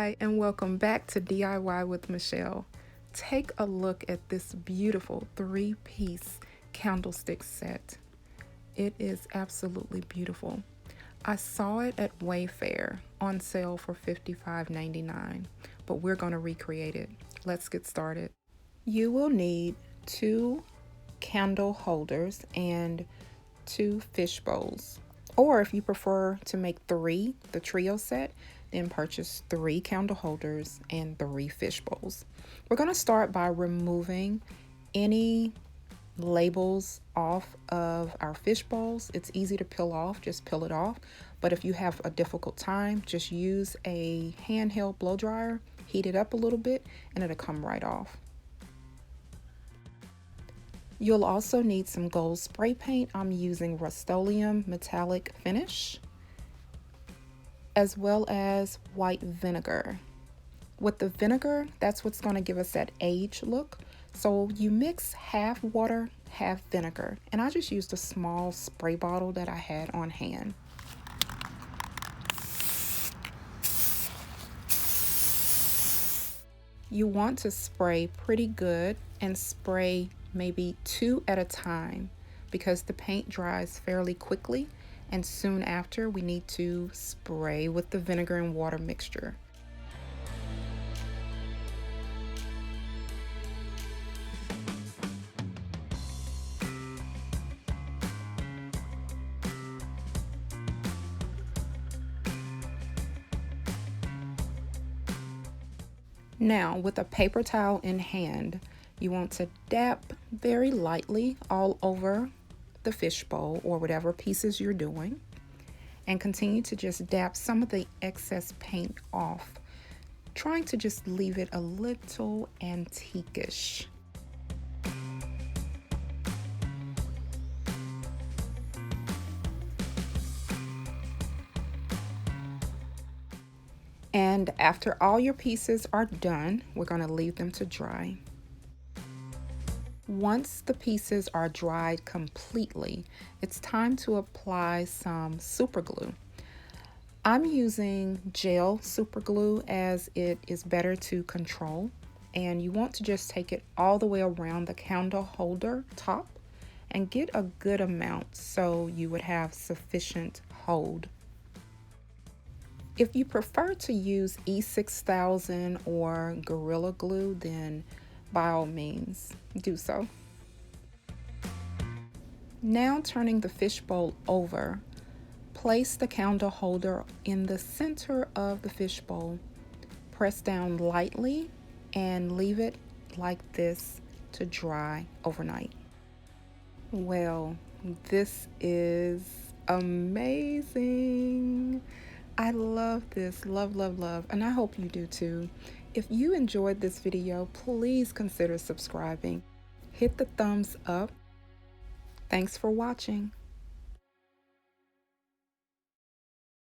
Hi, and welcome back to DIY with Michelle. Take a look at this beautiful 3-piece candlestick set. It is absolutely beautiful. I saw it at Wayfair on sale for $55.99, but we're going to recreate it. Let's get started. You will need 2 candle holders and 2 fish bowls. Or if you prefer to make 3, the trio set, then purchase 3 candle holders and 3 fish bowls. We're going to start by removing any labels off of our fish bowls. It's easy to peel off, just peel it off. But if you have a difficult time, just use a handheld blow dryer, heat it up a little bit, and it'll come right off. You'll also need some gold spray paint. I'm using Rust-Oleum metallic finish, as well as white vinegar. With the vinegar, that's what's going to give us that age look. So you mix half water, half vinegar, and I just used a small spray bottle that I had on hand. You want to spray pretty good and spray maybe 2 at a time because the paint dries fairly quickly, and soon after we need to spray with the vinegar and water mixture. Now, with a paper towel in hand, you want to dab very lightly all over the fish bowl or whatever pieces you're doing, and continue to just dab some of the excess paint off, trying to just leave it a little antique-ish. And after all your pieces are done, we're going to leave them to dry. Once the pieces are dried completely, it's time to apply some super glue. I'm using gel super glue as it is better to control, and you want to just take it all the way around the candle holder top and get a good amount so you would have sufficient hold. If you prefer to use E6000 or Gorilla Glue, then by all means do so. Now turning the fish bowl over, place the candle holder in the center of the fish bowl. Press down lightly and leave it like this to dry overnight. Well, this is amazing. I love this, love, love, love, and I hope you do too. If you enjoyed this video, please consider subscribing. Hit the thumbs up. Thanks for watching.